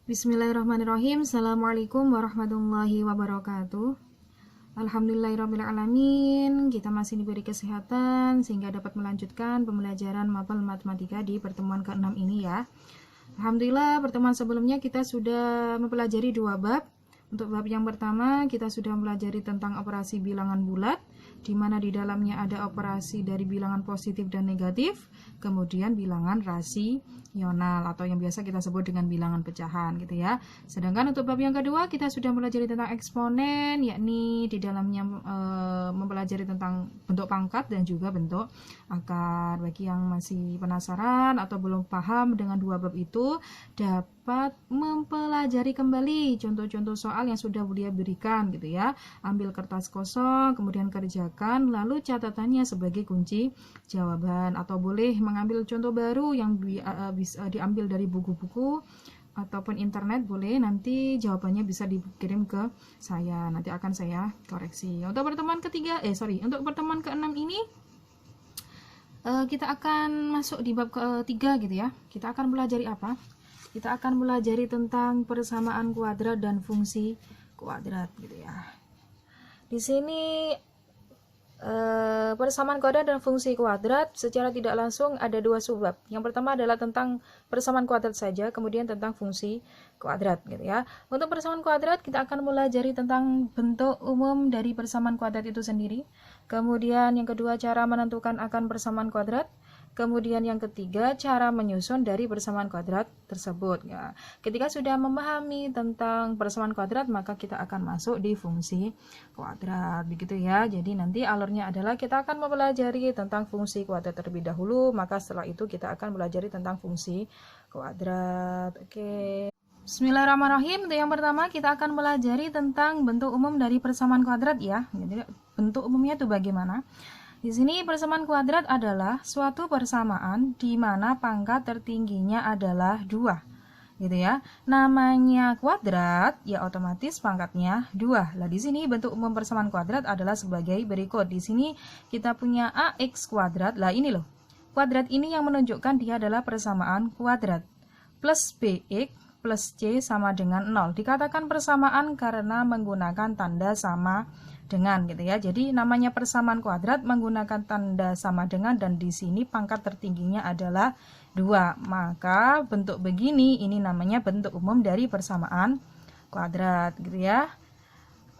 Bismillahirrahmanirrahim. Assalamualaikum warahmatullahi wabarakatuh. Alhamdulillahirrahmanirrahim. Kita masih diberi kesehatan sehingga dapat melanjutkan pembelajaran mapel matematika di pertemuan ke-6 ini ya. Alhamdulillah, pertemuan sebelumnya kita sudah mempelajari 2 bab. Untuk bab yang pertama kita sudah mempelajari tentang operasi bilangan bulat, di mana di dalamnya ada operasi dari bilangan positif dan negatif, kemudian bilangan rasional atau yang biasa kita sebut dengan bilangan pecahan gitu ya. Sedangkan untuk bab yang kedua kita sudah mempelajari tentang eksponen, yakni di dalamnya mempelajari tentang bentuk pangkat dan juga bentuk akar. Bagi yang masih penasaran atau belum paham dengan 2 bab itu, dapat mempelajari kembali contoh-contoh soal yang sudah Budia berikan gitu ya. Ambil kertas kosong, kemudian kerjakan, lalu catatannya sebagai kunci jawaban, atau boleh mengambil contoh baru yang bisa diambil dari buku-buku ataupun internet, boleh, nanti jawabannya bisa dikirim ke saya, nanti akan saya koreksi. Untuk pertemuan untuk pertemuan ke-6 ini kita akan masuk di bab ketiga gitu ya. Kita akan pelajari apa? Kita akan pelajari tentang persamaan kuadrat dan fungsi kuadrat gitu ya. Di sini persamaan kuadrat dan fungsi kuadrat secara tidak langsung ada 2 subbab. Yang pertama adalah tentang persamaan kuadrat saja, kemudian tentang fungsi kuadrat gitu ya. Untuk persamaan kuadrat kita akan pelajari tentang bentuk umum dari persamaan kuadrat itu sendiri. Kemudian yang kedua, cara menentukan akar persamaan kuadrat. Kemudian yang ketiga, cara menyusun dari persamaan kuadrat tersebut ya. Ketika sudah memahami tentang persamaan kuadrat, maka kita akan masuk di fungsi kuadrat begitu ya. Jadi nanti alurnya adalah kita akan mempelajari tentang fungsi kuadrat terlebih dahulu, maka setelah itu kita akan belajar tentang fungsi kuadrat. Oke. Bismillahirrahmanirrahim. Untuk yang pertama kita akan pelajari tentang bentuk umum dari persamaan kuadrat ya. Jadi bentuk umumnya itu bagaimana? Di sini persamaan kuadrat adalah suatu persamaan di mana pangkat tertingginya adalah 2. Gitu ya. Namanya kuadrat, ya otomatis pangkatnya 2. Lah di sini bentuk umum persamaan kuadrat adalah sebagai berikut. Di sini kita punya AX kuadrat. Lah ini loh. Kuadrat ini yang menunjukkan dia adalah persamaan kuadrat. Plus BX plus C sama dengan 0. Dikatakan persamaan karena menggunakan tanda sama dengan gitu ya. Jadi namanya persamaan kuadrat menggunakan tanda sama dengan, dan di sini pangkat tertingginya adalah 2. Maka bentuk begini ini namanya bentuk umum dari persamaan kuadrat gitu ya.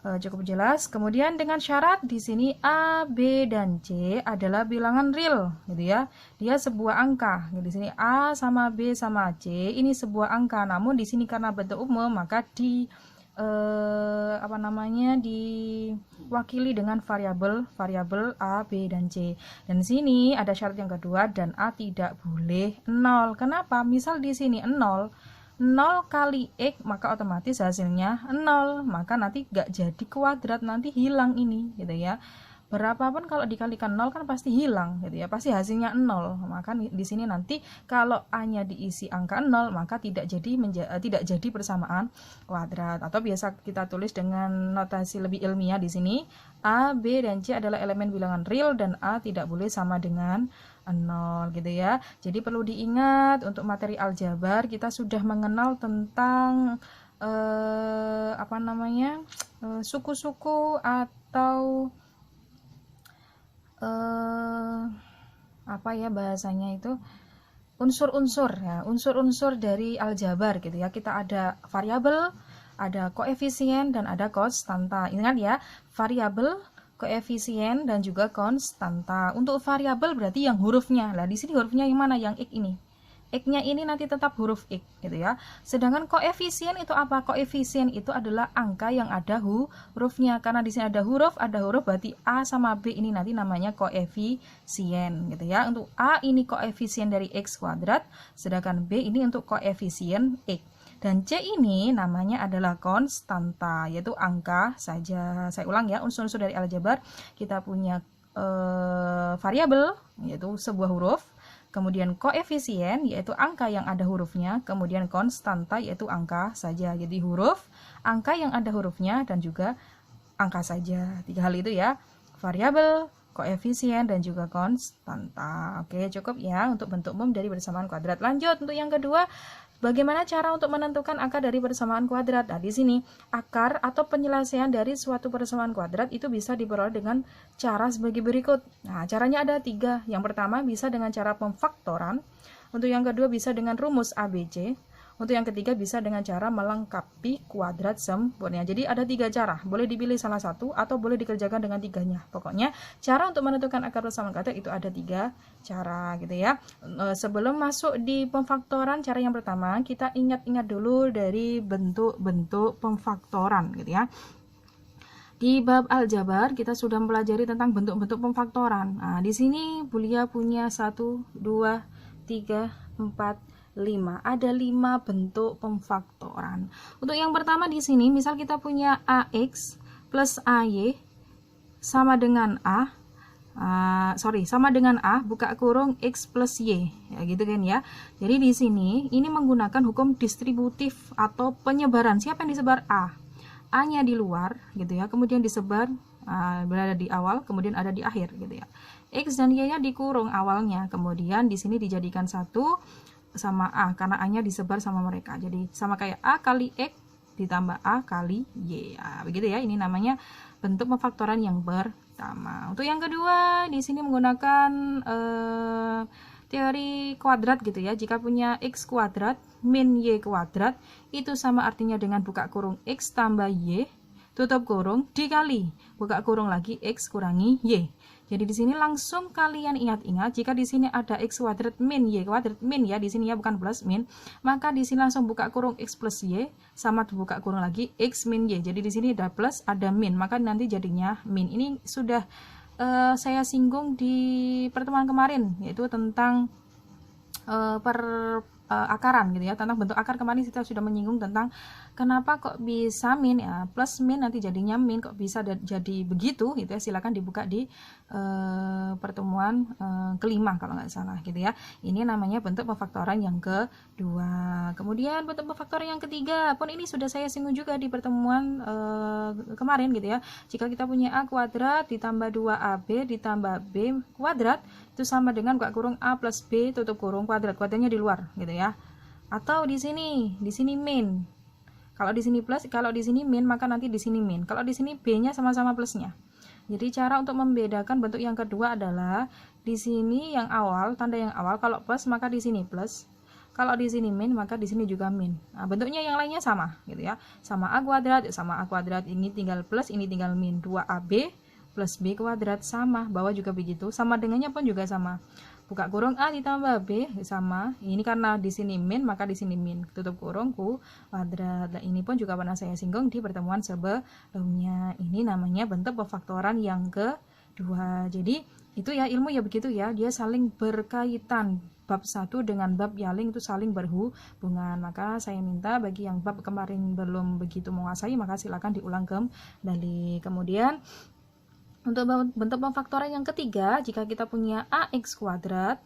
Cukup jelas. Kemudian dengan syarat di sini A, B dan C adalah bilangan real gitu ya. Dia sebuah angka. Di sini A sama B sama C ini sebuah angka. Namun di sini karena bentuk umum maka diwakili dengan variabel A, B dan C. Dan di sini ada syarat yang kedua, dan A tidak boleh 0. Kenapa? Misal di sini 0 kali X, maka otomatis hasilnya 0, maka nanti gak jadi kuadrat, nanti hilang ini gitu ya. Berapapun kalau dikalikan 0 kan pasti hilang gitu ya, pasti hasilnya 0. Maka di sini nanti kalau A-nya diisi angka 0 maka tidak jadi persamaan kuadrat, atau biasa kita tulis dengan notasi lebih ilmiah di sini A, B dan C adalah elemen bilangan real dan A tidak boleh sama dengan 0 gitu ya. Jadi perlu diingat untuk materi aljabar kita sudah mengenal tentang suku-suku atau bahasanya itu unsur-unsur ya, unsur-unsur dari aljabar gitu ya. Kita ada variabel, ada koefisien dan ada konstanta. Ingat ya, variabel, koefisien dan juga konstanta. Untuk variabel berarti yang hurufnya. Lah di sini hurufnya yang mana? Yang X ini. X-nya ini nanti tetap huruf X gitu ya. Sedangkan koefisien itu apa? Koefisien itu adalah angka yang ada hurufnya. Karena di sini ada huruf berarti A sama B ini nanti namanya koefisien gitu ya. Untuk A ini koefisien dari X kuadrat, sedangkan B ini untuk koefisien X. Dan C ini namanya adalah konstanta, yaitu angka saja. Saya ulang ya, unsur-unsur dari aljabar kita punya variabel yaitu sebuah huruf, kemudian koefisien yaitu angka yang ada hurufnya, kemudian konstanta yaitu angka saja. Jadi huruf, angka yang ada hurufnya dan juga angka saja. 3 hal itu ya. Variabel, koefisien dan juga konstanta. Oke, cukup ya untuk bentuk umum dari persamaan kuadrat. Lanjut untuk yang kedua, Bagaimana cara untuk menentukan akar dari persamaan kuadrat? Nah, di sini akar atau penyelesaian dari suatu persamaan kuadrat itu bisa diperoleh dengan cara sebagai berikut. Nah, caranya ada 3. Yang pertama bisa dengan cara pemfaktoran. Untuk yang kedua bisa dengan rumus ABC. Untuk yang ketiga bisa dengan cara melengkapi kuadrat sempurna. Jadi ada 3 cara, boleh dipilih salah satu atau boleh dikerjakan dengan 3-nya. Pokoknya cara untuk menentukan akar persamaan kuadrat itu ada 3 cara gitu ya. Sebelum masuk di pemfaktoran, cara yang pertama kita ingat-ingat dulu dari bentuk-bentuk pemfaktoran gitu ya. Di bab aljabar kita sudah mempelajari tentang bentuk-bentuk pemfaktoran. Nah, di sini Bulia punya 1, 2, 3, 4, 5. Ada 5 bentuk pemfaktoran. Untuk yang pertama di sini, misal kita punya AX plus AY sama dengan sama dengan A buka kurung X plus Y, ya gitu kan ya. Jadi di sini ini menggunakan hukum distributif atau penyebaran. Siapa yang disebar? A-nya di luar gitu ya, kemudian disebar berada di awal, kemudian ada di akhir gitu ya. X dan Y-nya dikurung awalnya, kemudian di sini dijadikan 1 sama A karena A-nya disebar sama mereka. Jadi sama kayak A kali X ditambah A kali Y. Begitu ya. Ini namanya bentuk pemfaktoran yang pertama. Untuk yang kedua di sini menggunakan teori kuadrat gitu ya. Jika punya X kuadrat min Y kuadrat itu sama artinya dengan buka kurung X tambah Y tutup kurung dikali buka kurung lagi X kurangi Y. Jadi di sini langsung kalian ingat-ingat, jika di sini ada X kuadrat min Y kuadrat min ya, di sini ya bukan plus min, maka di sini langsung buka kurung X plus Y sama buka kurung lagi X min Y. Jadi di sini ada plus, ada min, maka nanti jadinya min. Ini sudah saya singgung di pertemuan kemarin, yaitu tentang akaran gitu ya, tentang bentuk akar. Kemarin kita sudah menyinggung tentang kenapa kok bisa min ya, plus min nanti jadinya min, kok bisa jadi begitu gitu ya. Silakan dibuka di pertemuan kelima kalau nggak salah gitu ya. Ini namanya bentuk pemfaktoran yang kedua. Kemudian bentuk pemfaktoran yang ketiga pun ini sudah saya singgung juga di pertemuan kemarin gitu ya. Jika kita punya A kuadrat ditambah 2AB ditambah B kuadrat itu sama dengan buka kurung A plus B tutup kurung kuadrat, kuadratnya di luar gitu ya. Atau di sini min. Kalau di sini plus, kalau di sini min, maka nanti di sini min. Kalau di sini B-nya sama-sama plusnya. Jadi cara untuk membedakan bentuk yang kedua adalah di sini yang awal, tanda yang awal kalau plus maka di sini plus. Kalau di sini min maka di sini juga min. Nah, bentuknya yang lainnya sama gitu ya. Sama A kuadrat, sama A kuadrat, ini tinggal plus, ini tinggal min. 2AB plus B kuadrat sama, bawah juga begitu, sama dengannya pun juga sama. Buka kurung A ditambah B sama, ini karena di sini min maka di sini min, tutup kurung kuadrat. Nah, ini pun juga pernah saya singgung di pertemuan sebelumnya. Ini namanya bentuk pemfaktoran yang kedua. Jadi itu ya, ilmu ya begitu ya, dia saling berkaitan. Bab 1 dengan bab yang lain itu saling berhubungan. Maka saya minta bagi yang bab kemarin belum begitu menguasai, maka silakan diulang kembali. Kemudian untuk bentuk pemfaktoran yang ketiga, jika kita punya AX kuadrat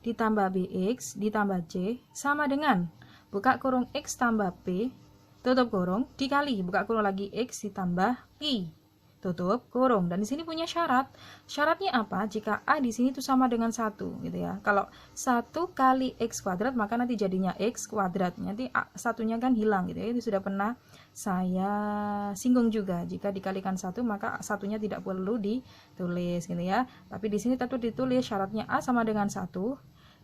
ditambah BX ditambah C sama dengan buka kurung X tambah P tutup kurung dikali buka kurung lagi X ditambah I tutup kurung. Dan di sini punya syarat. Syaratnya apa? Jika A di sini itu sama dengan 1 gitu ya. Kalau 1 kali X kuadrat maka nanti jadinya X kuadrat. Nanti satunya kan hilang gitu ya. Itu sudah pernah saya singgung juga. Jika dikalikan 1 maka satunya tidak perlu ditulis gitu ya. Tapi di sini tetap ditulis syaratnya A sama dengan 1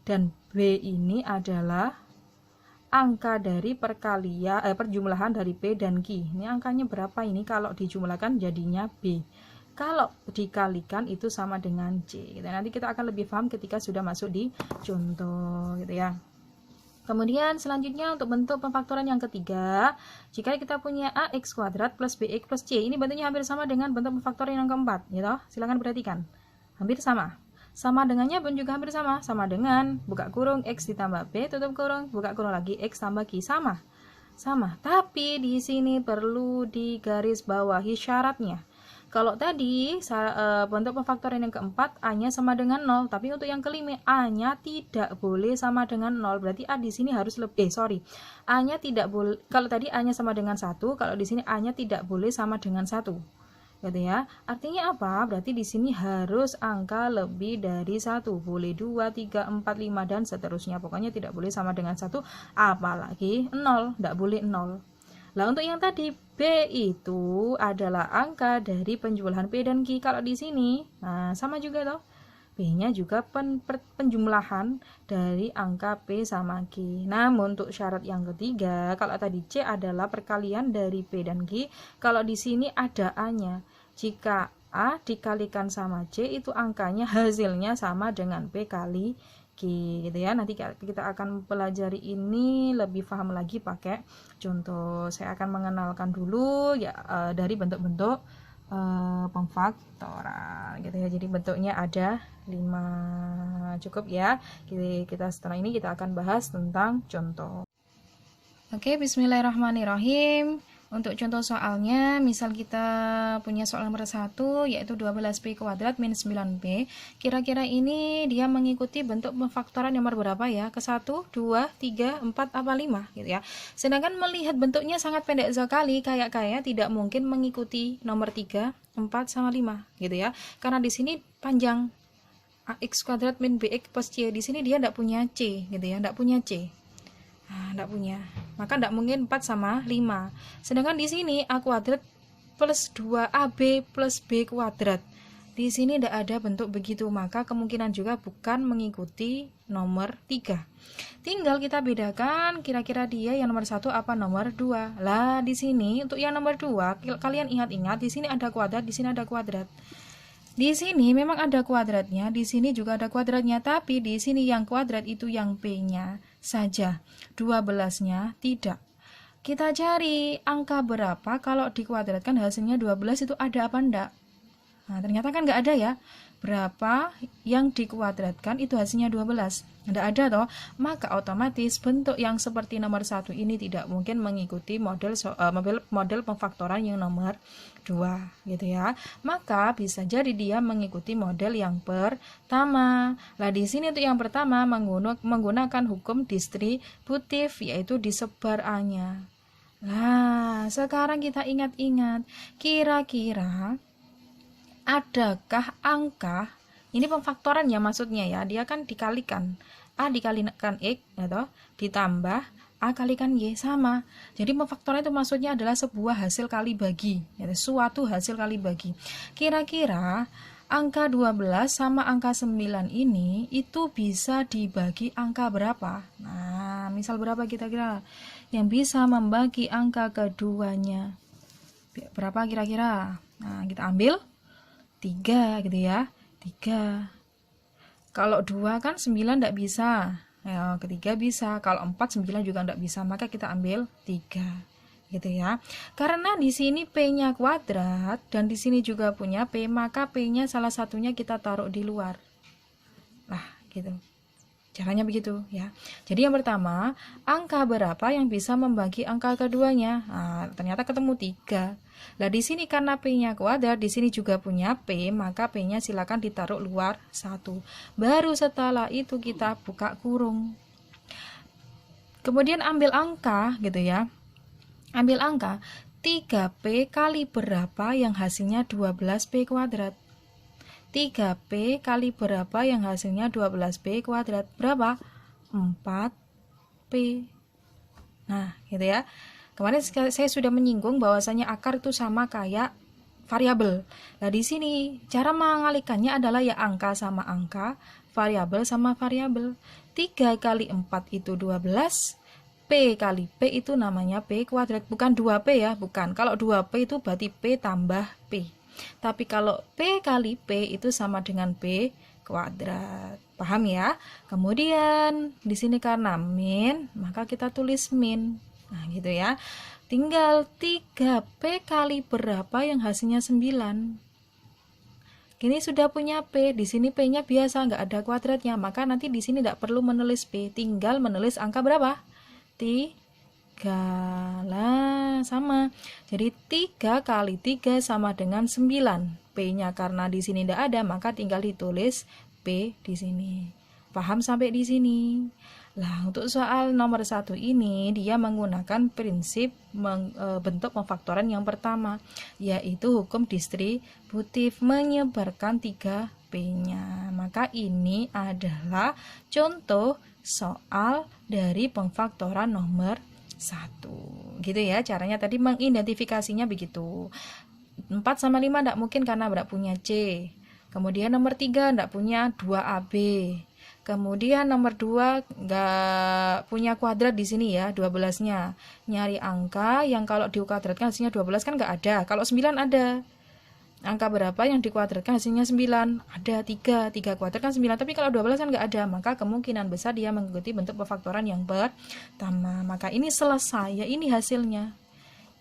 dan B ini adalah angka dari perjumlahan dari P dan Q. Ini angkanya berapa ini? Kalau dijumlahkan jadinya B. Kalau dikalikan itu sama dengan C. Gitu. Nanti kita akan lebih paham ketika sudah masuk di contoh gitu ya. Kemudian selanjutnya untuk bentuk pemfaktoran yang ketiga, jika kita punya AX kuadrat plus BX plus C, ini bentuknya hampir sama dengan bentuk pemfaktoran yang keempat, gitu. Silakan perhatikan. Hampir sama. Sama dengannya pun juga hampir sama dengan buka kurung X ditambah B tutup kurung buka kurung lagi X tambah Q sama. Tapi di sini perlu digarisbawahi syaratnya. Kalau tadi bentuk pemfaktoran yang keempat A-nya sama dengan 0, tapi untuk yang kelima A-nya tidak boleh sama dengan 0. Berarti A di sini harus lebih A-nya tidak boleh. Kalau tadi A-nya sama dengan 1, kalau di sini A-nya tidak boleh sama dengan 1. gitu ya. Artinya apa? Berarti di sini harus angka lebih dari 1, boleh 2, 3, 4, 5 dan seterusnya. Pokoknya tidak boleh sama dengan 1, apalagi 0, tidak boleh 0. Nah, untuk yang tadi B itu adalah angka dari penjumlahan P dan Q. Kalau di sini, nah sama juga toh. B-nya juga penjumlahan dari angka P sama Q. Namun untuk syarat yang ketiga, kalau tadi C adalah perkalian dari P dan Q, kalau di sini ada A-nya. Jika A dikalikan sama C, itu angkanya hasilnya sama dengan P kali Q, gitu ya. Nanti kita akan pelajari ini lebih paham lagi pakai contoh. Saya akan mengenalkan dulu ya dari bentuk-bentuk pemfaktoran gitu ya. Jadi bentuknya ada 5, cukup ya. Kita setelah ini kita akan bahas tentang contoh. Oke, bismillahirrahmanirrahim. Untuk contoh soalnya, misal kita punya soal nomor 1 yaitu 12p kuadrat minus 9p. Kira-kira ini dia mengikuti bentuk pemfaktoran nomor berapa ya? Ke 1, 2, 3, 4 apa 5 gitu ya. Sedangkan melihat bentuknya sangat pendek sekali, kayak tidak mungkin mengikuti nomor 3, 4 sama 5 gitu ya. Karena di sini panjang ax kuadrat min bx plus c. Di sini dia tidak punya c gitu ya, tidak punya c. Tidak punya, maka tidak mungkin 4 sama 5. Sedangkan di sini A kuadrat plus 2AB plus B kuadrat. Di sini tidak ada bentuk begitu, maka kemungkinan juga bukan mengikuti nomor 3. Tinggal kita bedakan kira-kira dia yang nomor 1 apa nomor 2. Lah di sini untuk yang nomor 2, kalian ingat-ingat di sini ada kuadrat, di sini ada kuadrat. Di sini memang ada kuadratnya, di sini juga ada kuadratnya, tapi di sini yang kuadrat itu yang P-nya saja, 12-nya tidak. Kita cari angka berapa kalau dikuadratkan hasilnya 12 itu ada apa enggak? Nah, ternyata kan enggak ada ya. Berapa yang dikuadratkan itu hasilnya 12. Enggak ada toh. Maka otomatis bentuk yang seperti nomor 1 ini tidak mungkin mengikuti model pemfaktoran yang nomor 2 gitu ya. Maka bisa jadi dia mengikuti model yang pertama. Lah di sini untuk yang pertama menggunakan hukum distributif, yaitu disebar A-nya. Nah, sekarang kita ingat-ingat, kira-kira adakah angka, ini pemfaktorannya maksudnya ya, dia kan dikalikan, A dikalikan X atau ditambah A kalikan Y sama. Jadi pemfaktoran itu maksudnya adalah sebuah hasil kali bagi, yaitu suatu hasil kali bagi. Kira-kira angka 12 sama angka 9 ini itu bisa dibagi angka berapa? Nah, misal berapa kira-kira yang bisa membagi angka keduanya? Berapa kira-kira? Nah, kita ambil 3 gitu ya, 3. Kalau 2 kan 9 tidak bisa, ya, ketiga bisa. Kalau 4, 9 juga tidak bisa, maka kita ambil 3 gitu ya. Karena di sini P-nya kuadrat dan di sini juga punya P, maka P-nya salah satunya kita taruh di luar. Nah, gitu. Caranya begitu ya. Jadi yang pertama, angka berapa yang bisa membagi angka keduanya? Nah, ternyata ketemu 3. Nah, di sini karena P-nya kuadrat, di sini juga punya P, maka P-nya silakan ditaruh luar 1. Baru setelah itu kita buka kurung. Kemudian ambil angka gitu ya. Ambil angka 3P kali berapa yang hasilnya 12P kuadrat. 3P kali berapa yang hasilnya 12P kuadrat. Berapa? 4P. Nah, gitu ya. Kemarin saya sudah menyinggung bahwasanya akar itu sama kayak variabel. Nah, di sini cara mengalikannya adalah ya angka sama angka, variabel sama variabel. 3 kali 4 itu 12, P kali P itu namanya P kuadrat, bukan 2P ya, bukan. Kalau 2P itu berarti P tambah P. Tapi kalau P kali P itu sama dengan P kuadrat. Paham ya? Kemudian di sini karena min, maka kita tulis min. Nah, gitu ya. Tinggal 3P kali berapa yang hasilnya 9. Kini sudah punya P, di sini P-nya biasa, nggak ada kuadratnya, maka nanti di sini tidak perlu menulis P, tinggal menulis angka berapa? 3. Lah, sama. Jadi 3 kali 3 sama dengan 9. P-nya karena di sini tidak ada, maka tinggal ditulis P di sini. Paham sampai di sini? Lah, untuk soal nomor 1 ini, dia menggunakan prinsip bentuk pemfaktoran yang pertama, yaitu hukum distributif menyebarkan 3P-nya. Maka ini adalah contoh soal dari pemfaktoran nomor 1. Gitu ya, caranya tadi mengidentifikasinya begitu. 4 sama 5 tidak mungkin karena tidak punya C. Kemudian nomor 3 tidak punya 2AB. Kemudian nomor 2 nggak punya kuadrat di sini ya, 12-nya. Nyari angka yang kalau dikuadratkan hasilnya 12 kan nggak ada. Kalau 9 ada. Angka berapa yang dikuadratkan hasilnya 9? Ada 3 kuadrat kan 9, tapi kalau 12 kan nggak ada. Maka kemungkinan besar dia mengikuti bentuk pemfaktoran yang pertama. Maka ini selesai ya, ini hasilnya.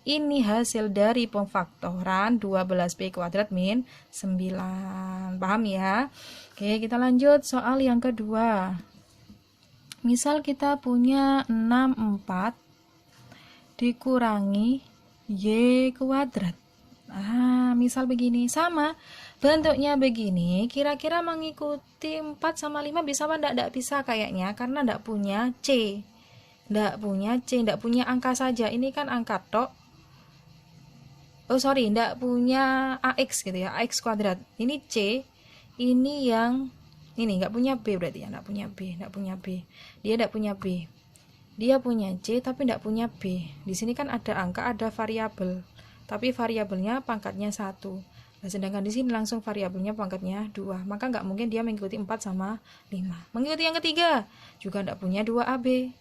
Ini hasil dari pemfaktoran 12P kuadrat min 9. Paham ya? Oke, kita lanjut soal yang kedua. Misal kita punya 64 dikurangi Y kuadrat. Misal begini, sama bentuknya begini, kira-kira mengikuti 4 sama 5 bisa apa enggak? Enggak bisa kayaknya, karena enggak punya C. Enggak punya angka saja. Ini kan angka tok. Enggak punya AX gitu ya, AX kuadrat. Ini C, ini yang ini enggak punya B berarti ya, enggak punya B. Dia enggak punya B. Dia punya C tapi enggak punya B. Di sini kan ada angka, ada variabel. Tapi variabelnya pangkatnya 1. Nah, sedangkan di sini langsung variabelnya pangkatnya 2. Maka enggak mungkin dia mengikuti 4 sama 5. Mengikuti yang ketiga, juga enggak punya 2AB.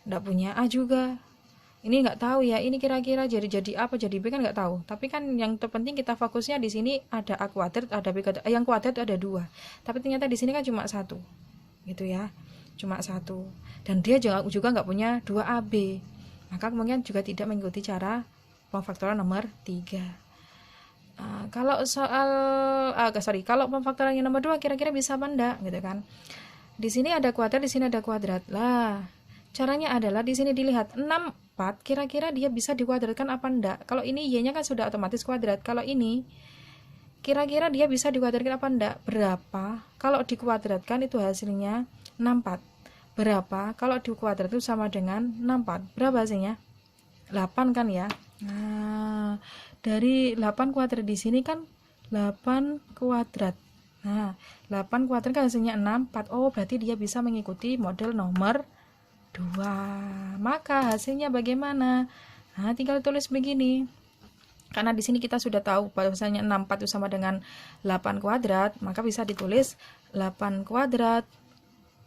Enggak punya A juga. Ini nggak tahu ya, ini kira-kira jadi apa, jadi B kan nggak tahu. Tapi kan yang terpenting kita fokusnya di sini ada A kuadrat, ada B kuadrat. Yang kuadrat itu ada 2. Tapi ternyata di sini kan cuma 1. Gitu ya. Cuma 1. Dan dia juga nggak punya 2AB. Maka kemungkinan juga tidak mengikuti cara pemfaktoran nomor 3. Kalau kalau pemfaktoran yang nomor 2 kira-kira bisa apa enggak gitu kan. Di sini ada kuadrat, di sini ada kuadrat. Lah, caranya adalah di sini dilihat 64 kira-kira dia bisa dikuadratkan apa enggak. Kalau ini Y-nya kan sudah otomatis kuadrat. Kalau ini kira-kira dia bisa dikuadratkan apa enggak? Berapa kalau dikuadratkan itu hasilnya 64. Berapa kalau dikuadrat itu sama dengan 64? Berapa hasilnya? 8 kan ya. Nah, dari 8 kuadrat di sini kan 8 kuadrat. Nah, 8 kuadrat kan hasilnya 64. Oh, berarti dia bisa mengikuti model nomor 2. Maka hasilnya bagaimana? Nah, tinggal tulis begini. Karena di sini kita sudah tahu bahwasanya 64 itu sama dengan 8 kuadrat, maka bisa ditulis 8 kuadrat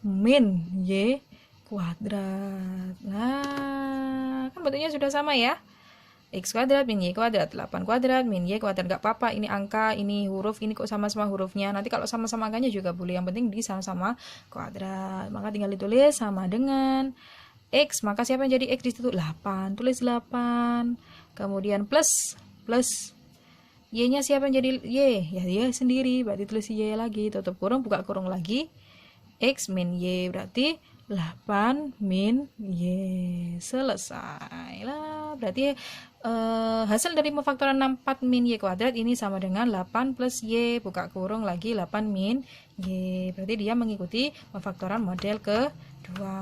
min Y kuadrat. Nah, kan bentuknya sudah sama ya. X kuadrat min Y kuadrat, 8 kuadrat min Y kuadrat. Gak apa-apa, ini angka, ini huruf, ini kok sama-sama hurufnya. Nanti kalau sama-sama angkanya juga boleh, yang penting di sama-sama kuadrat. Maka tinggal ditulis sama dengan X, maka siapa yang jadi X di situ? 8, tulis 8. Kemudian plus Y-nya siapa yang jadi Y? Ya Y sendiri, berarti tulis Y lagi, tutup kurung, buka kurung lagi. X min Y, berarti 8 min Y. Selesai lah. Berarti hasil dari pemfaktoran 64 min Y kuadrat ini sama dengan 8 plus Y, buka kurung lagi 8 min Y. Berarti dia mengikuti pemfaktoran model kedua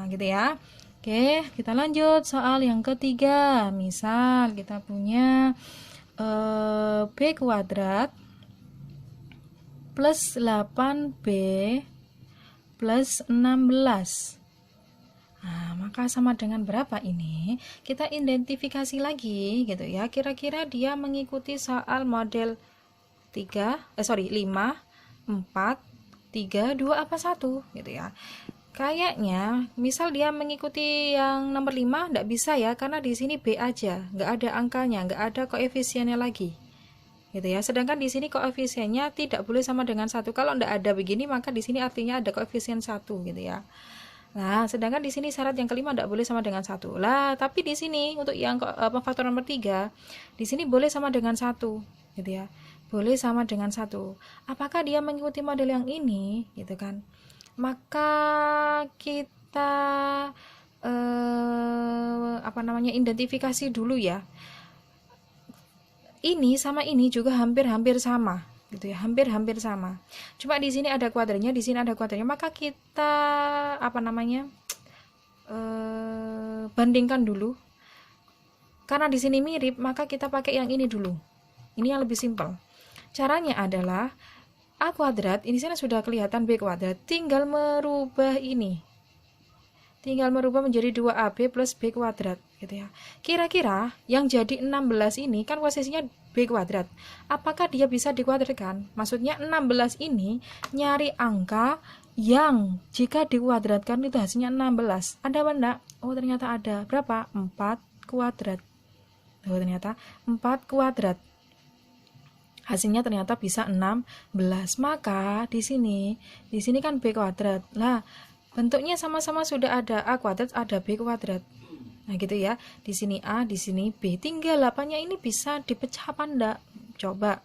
gitu ya. Oke, kita lanjut soal yang ketiga. Misal kita punya B kuadrat plus 8B plus 16. Nah, maka sama dengan berapa ini? Kita identifikasi lagi gitu ya. Kira-kira dia mengikuti soal model 5, 4, 3, 2 apa 1 gitu ya. Kayaknya misal dia mengikuti yang nomor 5 enggak bisa ya, karena di sini B aja, enggak ada angkanya, enggak ada koefisiennya lagi. Gitu ya. Sedangkan di sini koefisiennya tidak boleh sama dengan 1. Kalau enggak ada begini, maka di sini artinya ada koefisien 1 gitu ya. Nah, sedangkan di sini syarat yang kelima enggak boleh sama dengan 1. Lah, tapi di sini untuk yang pemfaktoran nomor 3, di sini boleh sama dengan 1 gitu ya. Boleh sama dengan 1. Apakah dia mengikuti model yang ini gitu kan? Maka kita identifikasi dulu ya. Ini sama ini juga hampir-hampir sama. gitu ya, hampir-hampir sama. Cuma di sini ada kuadratnya, di sini ada kuadratnya, maka kita apa namanya? Bandingkan dulu. Karena di sini mirip, maka kita pakai yang ini dulu. Ini yang lebih simpel. Caranya adalah A kuadrat, ini sana sudah kelihatan B kuadrat, tinggal merubah ini. Tinggal merubah menjadi 2AB plus B kuadrat, gitu ya. Kira-kira yang jadi 16 ini kan posisinya B kuadrat. Apakah dia bisa dikuadratkan? Maksudnya 16 ini nyari angka yang jika dikuadratkan itu hasilnya 16. Ada apa enggak? Oh, ternyata ada. Berapa? 4 kuadrat. Oh, ternyata 4 kuadrat. Hasilnya ternyata bisa 16. Maka di sini kan B kuadrat. Lah, bentuknya sama-sama sudah ada A kuadrat, ada B kuadrat. Nah, gitu ya. Di sini A, di sini B. Tinggal 8-nya ini bisa dipecah apa enggak? Coba.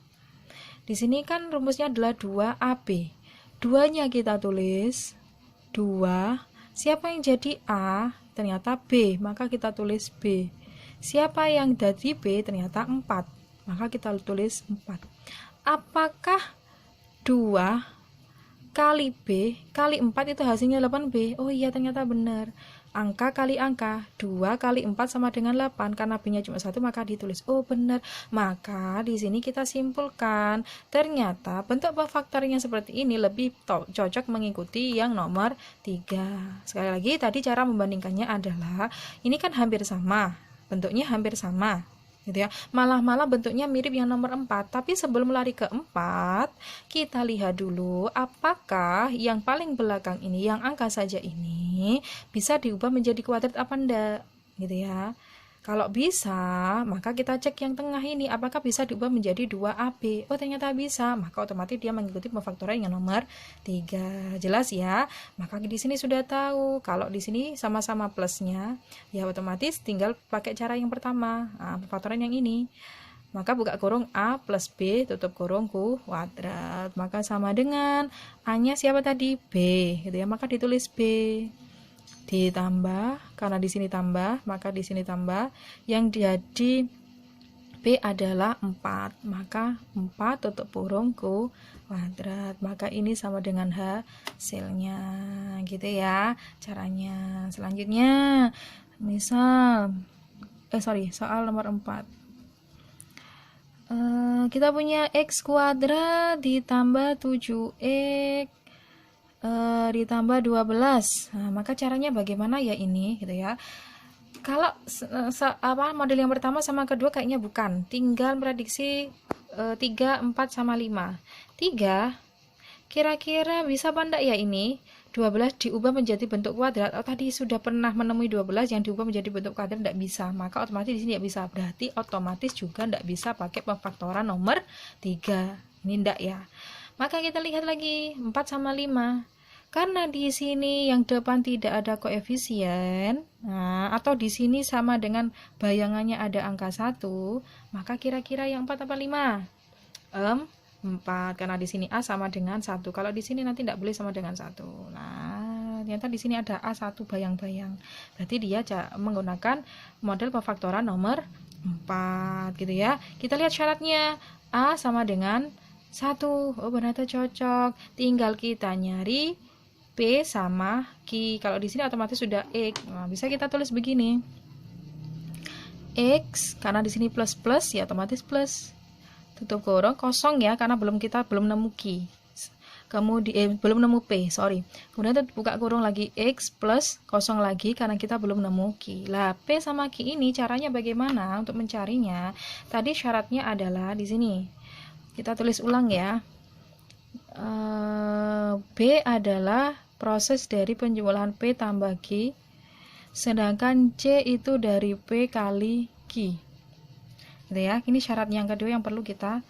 Di sini kan rumusnya adalah 2AB. 2-nya kita tulis 2. Siapa yang jadi A? Ternyata B, maka kita tulis B. Siapa yang jadi B? Ternyata 4, maka kita tulis 4. Apakah 2 kali B kali 4 itu hasilnya 8B? Oh iya, ternyata benar. Angka kali angka, 2 kali 4 sama dengan 8. Karena B-nya cuma 1, maka ditulis. Oh benar. Maka di sini kita simpulkan, ternyata bentuk faktornya seperti ini lebih cocok mengikuti yang nomor 3. Sekali lagi, tadi cara membandingkannya adalah, ini kan hampir sama, bentuknya hampir sama, gitu ya. Malah bentuknya mirip yang nomor 4. Tapi sebelum lari ke 4, kita lihat dulu apakah yang paling belakang ini, yang angka saja ini, bisa diubah menjadi kuadrat apa enggak, gitu ya. Kalau bisa, maka kita cek yang tengah ini, apakah bisa diubah menjadi 2AB. Oh, ternyata bisa, maka otomatis dia mengikuti pemfaktoran yang nomor 3. Jelas ya? Maka di sini sudah tahu, kalau di sini sama-sama plusnya, ya otomatis tinggal pakai cara yang pertama, pemfaktoran yang ini. Maka buka kurung A plus B, tutup kurung kuadrat. Maka sama dengan A-nya siapa tadi? B, gitu ya. Maka ditulis B. Ditambah, karena di sini tambah, maka di sini tambah, yang jadi B adalah 4, maka 4 tutup kurung kuadrat. Maka ini sama dengan hasilnya, gitu ya caranya. Selanjutnya misal soal nomor 4. Kita punya X kuadrat ditambah 7X ditambah 12. Nah, maka caranya bagaimana ya ini, gitu ya. Kalau model yang pertama sama kedua kayaknya bukan. Tinggal prediksi 3, 4 sama 5. 3 kira-kira bisa apa enggak ya ini? 12 diubah menjadi bentuk kuadrat. Oh, tadi sudah pernah menemui 12 yang diubah menjadi bentuk kuadrat, enggak bisa. Maka otomatis di sini enggak bisa. Berarti otomatis juga enggak bisa pakai pemfaktoran nomor 3. Ini enggak ya. Maka kita lihat lagi 4 sama 5. Karena di sini yang depan tidak ada koefisien, atau di sini sama dengan bayangannya ada angka 1, maka kira-kira yang 4 apa 5? 4, karena di sini A sama dengan 1. Kalau di sini nanti tidak boleh sama dengan 1. Nah, ternyata di sini ada A1 bayang-bayang. Berarti dia menggunakan model pemfaktoran nomor 4, gitu ya. Kita lihat syaratnya. A sama dengan 1. Oh, ternyata cocok. Tinggal kita nyari P sama Q. Kalau di sini otomatis sudah X. Nah, bisa kita tulis begini. X, karena di sini plus plus, ya otomatis plus. Tutup kurung, kosong ya, karena kita belum nemu Q. Kemudian belum nemu P, sorry. Kemudian buka kurung lagi, X plus kosong lagi, karena kita belum nemu Q. Lah, P sama Q ini caranya bagaimana untuk mencarinya? Tadi syaratnya adalah di sini. Kita tulis ulang ya. B adalah proses dari penjumlahan P tambah Q, sedangkan C itu dari P kali Q, gitu ya. Ini syarat yang kedua yang perlu kita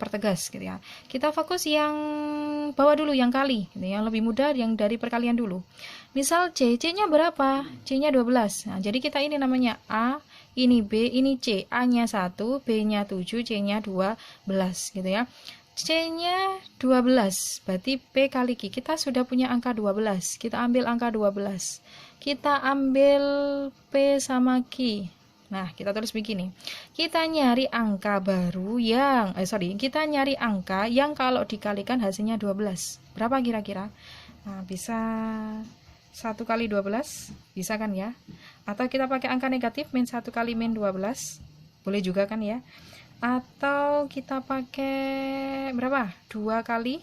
pertegas, gitu ya. Kita fokus yang bawah dulu, yang kali, gitu, yang lebih mudah, yang dari perkalian dulu. Misal C-nya berapa? C-nya 12. Nah, jadi kita ini namanya A, ini B, ini C. A-nya 1, B-nya 7, C-nya 12, gitu ya. C-nya 12, berarti P kali Q. Kita sudah punya angka 12. Kita ambil angka 12. Kita ambil P sama Q. Nah, kita tulis begini. Kita nyari angka baru yang kita nyari angka yang kalau dikalikan hasilnya 12. Berapa kira-kira? Nah, bisa 1 kali 12, bisa kan ya? Atau kita pakai angka negatif, min 1 kali min 12. Boleh juga kan ya? Atau kita pakai berapa? 2 kali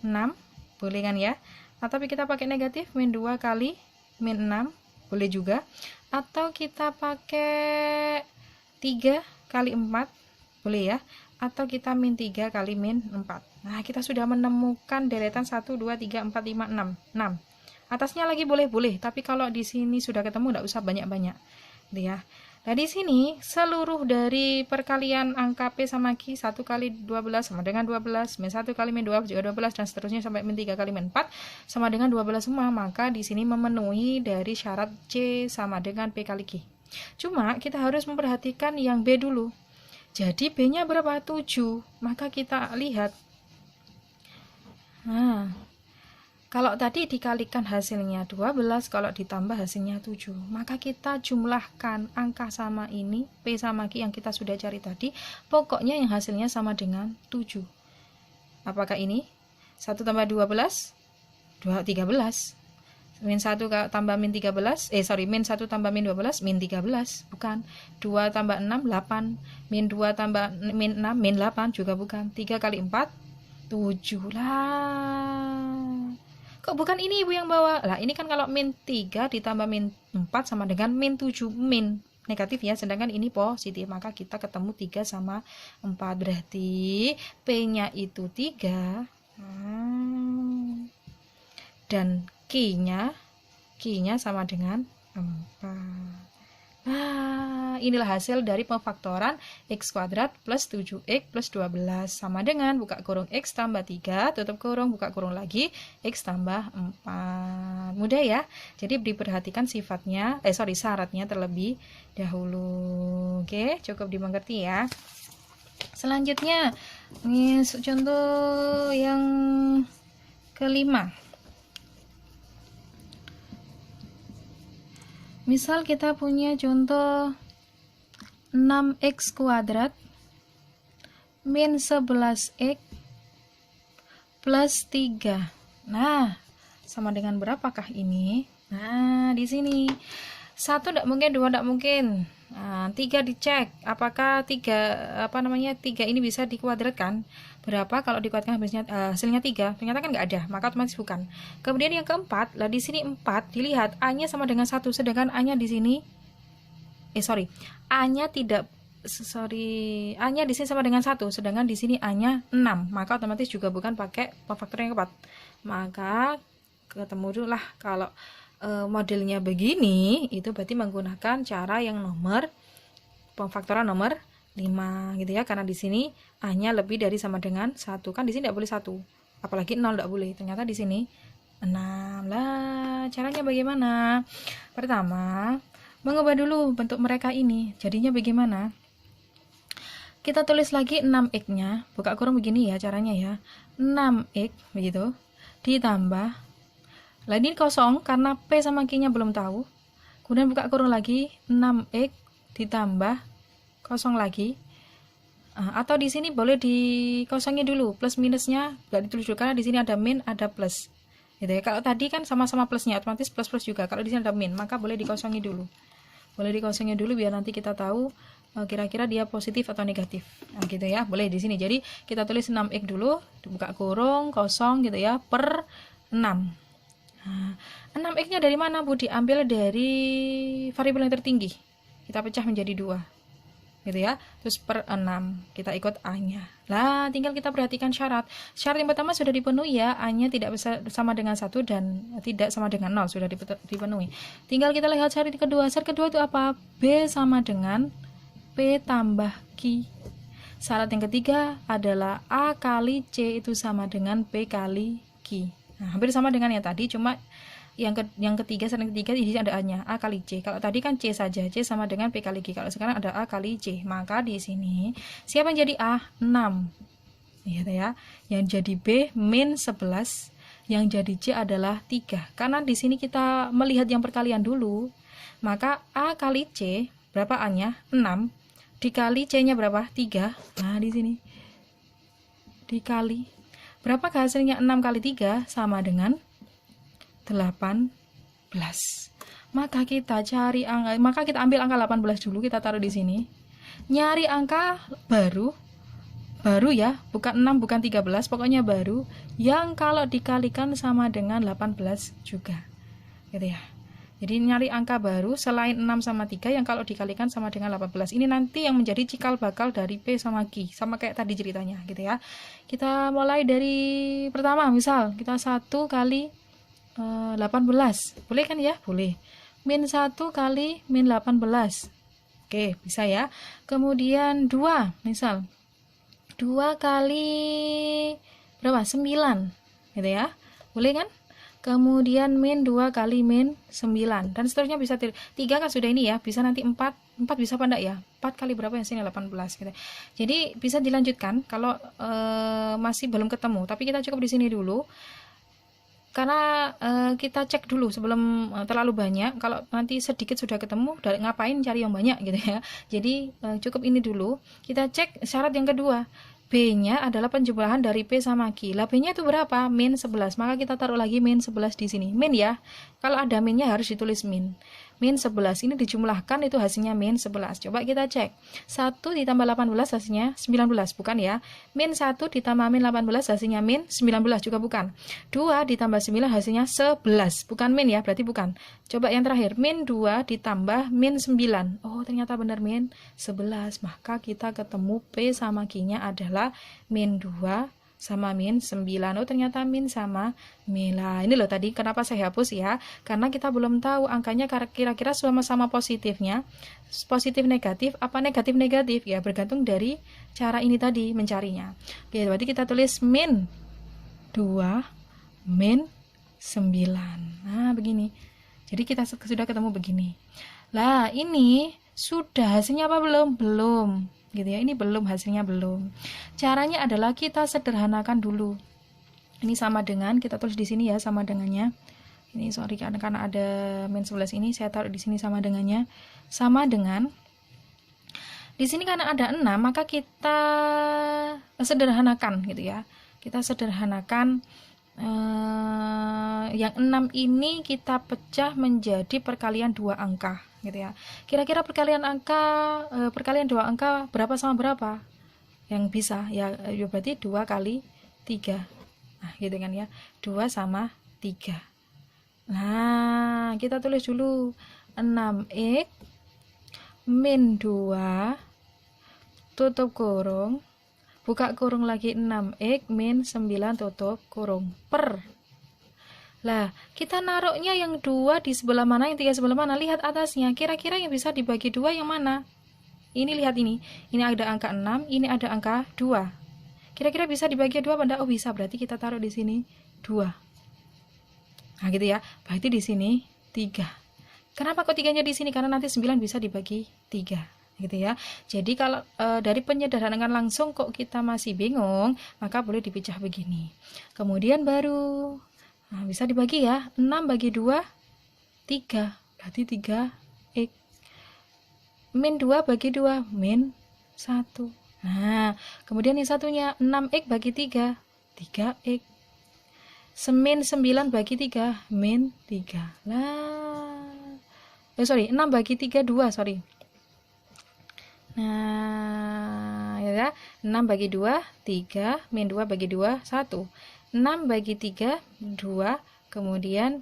6, boleh kan ya? Atau kita pakai negatif, min 2 kali min 6, boleh juga. Atau kita pakai 3 kali 4, boleh ya. Atau kita min 3 kali min 4. Nah, kita sudah menemukan deretan 1, 2, 3, 4, 5, 6. 6. Atasnya lagi boleh, tapi kalau di sini sudah ketemu enggak usah banyak-banyak. Gitu ya. Nah, di sini seluruh dari perkalian angka P sama Q 1 kali 12 sama dengan 12, min 1 kali min 2 juga 12, dan seterusnya sampai min 3 kali min 4 sama dengan 12 semua. Maka di sini memenuhi dari syarat C sama dengan P kali Q. Cuma kita harus memperhatikan yang B dulu. Jadi B-nya berapa? 7. Maka kita lihat. Nah, kalau tadi dikalikan hasilnya 12, kalau ditambah hasilnya 7, maka kita jumlahkan angka sama ini, P sama Q yang kita sudah cari tadi, pokoknya yang hasilnya sama dengan 7. Apakah ini? 1 tambah 12? 13. Min 1 tambah min 13, min 1 tambah min 12, min 13, bukan. 2 tambah 6, 8. Min 2 tambah min 6, min 8, juga bukan. 3 kali 4, 7 lah. Kok bukan ini ibu yang bawa? Lah ini kan kalau min 3 ditambah min 4 sama dengan min 7. Min negatif ya, sedangkan ini positif. Maka kita ketemu 3 sama 4. Berarti P-nya itu 3. Dan Q-nya sama dengan 4. Nah, inilah hasil dari pemfaktoran x kuadrat plus 7x plus 12 sama dengan buka kurung x tambah 3, tutup kurung, buka kurung lagi, x tambah 4. Mudah ya? Jadi diperhatikan sifatnya, syaratnya terlebih dahulu. Oke, cukup dimengerti ya. Selanjutnya, ini contoh yang kelima. Misal kita punya contoh 6x kuadrat min 11x plus 3. Nah, sama dengan berapakah ini? Nah, di sini 1 tidak mungkin, 2 tidak mungkin. Nah, 3 dicek. Apakah 3 ini bisa dikuadratkan? Berapa kalau dikuadratkan hasilnya 3? Ternyata kan nggak ada, maka otomatis bukan. Kemudian yang keempat, lah di sini 4, dilihat A-nya sama dengan 1, sedangkan A-nya di sini A-nya di sini sama dengan 1, sedangkan di sini A-nya 6, maka otomatis juga bukan pakai pemfaktor yang keempat. Maka ketemu dulu lah kalau modelnya begini, itu berarti menggunakan cara yang pemfaktoran nomor 5 gitu ya, karena di sini A-nya lebih dari sama dengan 1. Kan di sini tidak boleh 1, apalagi 0 tidak boleh. Ternyata di sini 6. Lah, caranya bagaimana? Pertama, mengubah dulu bentuk mereka ini. Jadinya bagaimana? Kita tulis lagi 6x-nya, buka kurung begini ya caranya ya. 6x begitu ditambah, lah ini kosong karena P sama Q-nya belum tahu. Kemudian buka kurung lagi, 6x ditambah kosong lagi. Atau di sini boleh dikosongin dulu, plus minusnya nggak ditulis dulu karena di sini ada min, ada plus. Gitu ya. Kalau tadi kan sama-sama plusnya, otomatis plus juga. Kalau di sini ada min, maka boleh dikosongin dulu. Boleh dikosongin dulu biar nanti kita tahu kira-kira dia positif atau negatif. Nah, gitu ya. Boleh di sini. Jadi kita tulis 6x dulu, buka kurung, kosong gitu ya, per 6. Nah, 6x-nya dari mana, Bu? Diambil dari variabel yang tertinggi. Kita pecah menjadi 2. Gitu ya. Terus per 6. Kita ikut A-nya. Lah, tinggal kita perhatikan syarat. Syarat yang pertama sudah dipenuhi ya. A-nya tidak bisa sama dengan 1 dan tidak sama dengan 0, sudah dipenuhi. Tinggal kita lihat syarat kedua. Syarat kedua itu apa? B sama dengan P tambah Q. Syarat yang ketiga adalah A kali C itu sama dengan P kali Q. Nah, hampir sama dengan yang tadi, cuma yang ketiga, syarat yang ketiga di sini ada A-nya, A kali C. Kalau tadi kan C saja, C sama dengan P kali Q. Kalau sekarang ada A kali C, maka di sini siapa yang jadi A? 6. Gitu ya. Yang jadi B min 11, yang jadi C adalah 3. Karena di sini kita melihat yang perkalian dulu, maka A kali C berapa A-nya? 6 dikali C-nya berapa? 3. Nah, di sini dikali berapa hasilnya? 6 kali 3 sama dengan 18. Maka kita cari angka, maka kita ambil angka 18 dulu, kita taruh di sini. Nyari angka baru ya, bukan 6 bukan 13, pokoknya baru yang kalau dikalikan sama dengan 18 juga. Gitu ya. Jadi nyari angka baru selain 6 sama 3 yang kalau dikalikan sama dengan 18. Ini nanti yang menjadi cikal bakal dari P sama Q. Sama kayak tadi ceritanya gitu ya. Kita mulai dari pertama, misal kita 1 kali 18. Boleh kan ya? Boleh. Min 1 kali min 18. Oke, bisa ya. Kemudian 2, misal 2 kali berapa? 9. Gitu ya. Boleh kan? Kemudian min 2 kali min 9 dan seterusnya bisa 3 kan sudah ini ya, bisa nanti 4 bisa apa enggak ya, 4 kali berapa yang sini 18 gitu. Jadi bisa dilanjutkan kalau masih belum ketemu, tapi kita cukup di sini dulu karena kita cek dulu sebelum terlalu banyak. Kalau nanti sedikit sudah ketemu, ngapain cari yang banyak gitu ya. Jadi cukup ini dulu, kita cek syarat yang kedua. B-nya adalah penjumlahan dari P sama Q. Lah B-nya itu berapa? Min 11. Maka kita taruh lagi min 11 di sini. Min ya. Kalau ada minnya harus ditulis min. Min 11 ini dijumlahkan itu hasilnya min 11. Coba kita cek. 1 ditambah 18 hasilnya 19, bukan ya? Min 1 ditambah min 18 hasilnya min 19 juga bukan. 2 ditambah 9 hasilnya 11. Bukan min ya, berarti bukan. Coba yang terakhir, min 2 ditambah min 9. Oh, ternyata benar min 11. Maka kita ketemu P sama Q-nya adalah min 2 sama min 9. Oh, ternyata min sama min. Nah, ini loh tadi kenapa saya hapus ya, karena kita belum tahu angkanya kira-kira sama-sama positifnya positif negatif apa negatif negatif ya, bergantung dari cara ini tadi mencarinya. Oke, berarti kita tulis min 2 min 9. Nah, begini. Jadi kita sudah ketemu begini. Lah, ini sudah hasilnya apa belum? Belum. Gitu ya, ini belum, hasilnya belum. Caranya adalah kita sederhanakan dulu. Ini sama dengan, kita tulis di sini ya sama dengannya. Ini sorry karena ada min 11 ini saya taruh di sini sama dengannya. Sama dengan di sini karena ada 6, maka kita sederhanakan gitu ya. Kita sederhanakan yang 6 ini kita pecah menjadi perkalian 2 angka gitu ya. Kira-kira perkalian perkalian 2 angka berapa sama berapa yang bisa ya, berarti 2 kali 3. Nah, gitu kan ya. 2 sama 3. Nah, kita tulis dulu 6x min 2 tutup kurung, buka kurung lagi 6x min 9 tutup kurung per. Lah, kita naruhnya yang 2 di sebelah mana, yang 3 sebelah mana? Lihat atasnya, kira-kira yang bisa dibagi 2 yang mana? Ini lihat ini ada angka 6, ini ada angka 2. Kira-kira bisa dibagi 2 apa enggak? Oh, bisa, berarti kita taruh di sini 2. Nah, gitu ya. Berarti di sini 3. Kenapa kok 3-nya di sini? Karena nanti 9 bisa dibagi 3. Gitu ya. Jadi kalau dari penyederhanaan langsung kok kita masih bingung, maka boleh dipecah begini. Kemudian baru bisa dibagi ya. 6 bagi 2 3. Berarti 3x. Min 2 bagi 2 min 1. Nah, kemudian yang satunya 6x bagi 3 3x. Min 9 bagi 3 min 3. Lah. 6 bagi 3 2, sorry. Nah, ya, 6 bagi 2 3, min 2 bagi 2 1. 6 bagi 3 2, kemudian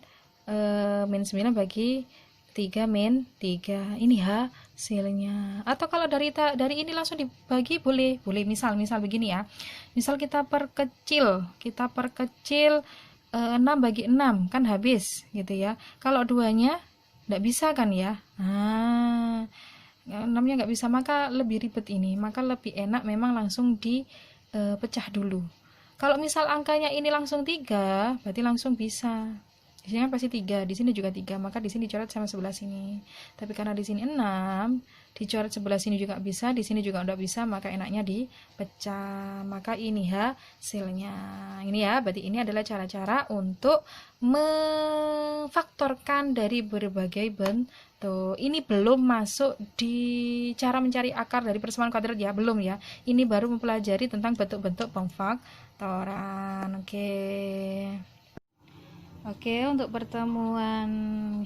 min 9 bagi 3 min 3. Ini hasilnya. Atau kalau dari ini langsung dibagi boleh misal begini ya. Misal kita perkecil 6 bagi 6 kan habis gitu ya. Kalau 2-nya enggak bisa kan ya. Nah, 6-nya nggak bisa, maka lebih ribet ini, maka lebih enak memang langsung dipecah dulu. Kalau misal angkanya ini langsung 3, berarti langsung bisa. Di sini pasti 3, di sini juga 3, maka di sini dicoret sama sebelah sini. Tapi karena di sini 6, dicoret sebelah sini juga bisa, di sini juga udah bisa, maka enaknya dipecah. Maka ini hasilnya. Ini ya, berarti ini adalah cara-cara untuk memfaktorkan dari berbagai bentuk Tuh, ini belum masuk di cara mencari akar dari persamaan kuadrat ya, belum ya. Ini baru mempelajari tentang bentuk-bentuk pemfaktoran. Oke. Oke, untuk pertemuan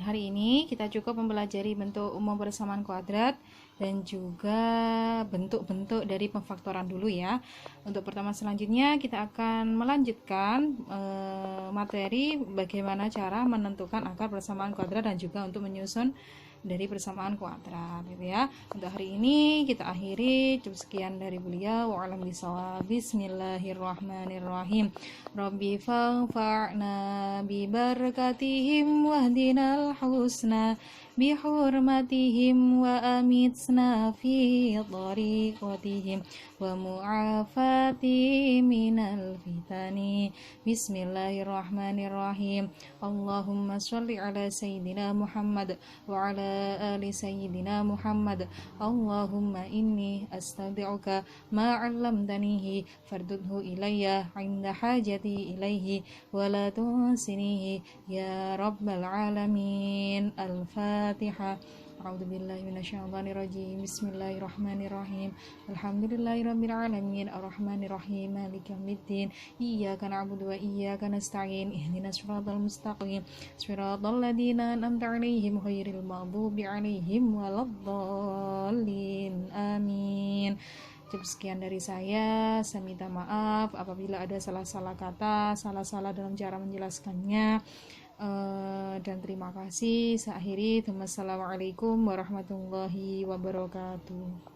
hari ini kita cukup mempelajari bentuk umum persamaan kuadrat dan juga bentuk-bentuk dari pemfaktoran dulu ya. Untuk pertemuan selanjutnya kita akan melanjutkan materi bagaimana cara menentukan akar persamaan kuadrat dan juga untuk menyusun dari persamaan kuadrat gitu ya. Untuk hari ini kita akhiri, cukup sekian dari beliau. Wa'alam bishawab. Bismillahirrahmanirrahim. Rabbi fa'na bi barakatihim wahdinal husna bihurmatihim wa amitna fi tariqatihim wa mu'afati minal fitani. Bismillahirrahmanirrahim. Allahumma sholli ala sayyidina Muhammad wa ala ali sayyidina Muhammad. Allahumma inni astaudi'uka ma 'allamtanihi fardudhu ilayya 'inda hajati ilaihi wa la tunsinihi ya rabbal alamin. Al-Fatihah. A'udzu billahi minasyaitonir rajim. Bismillahirrahmanirrahim. Alhamdulillahirabbil alamin arrahmanir rahim maliki yaumiddin. Iyyaka na'budu wa iyyaka nasta'in. Ihdinas siratal mustaqim. Siratal ladzina an'amta 'alaihim ghairil maghdubi 'alaihim waladdallin. Amin. Cukup sekian dari saya minta maaf apabila ada salah-salah kata, salah-salah dalam cara menjelaskannya. Dan terima kasih. Saya akhiri. Wassalamualaikum warahmatullahi wabarakatuh.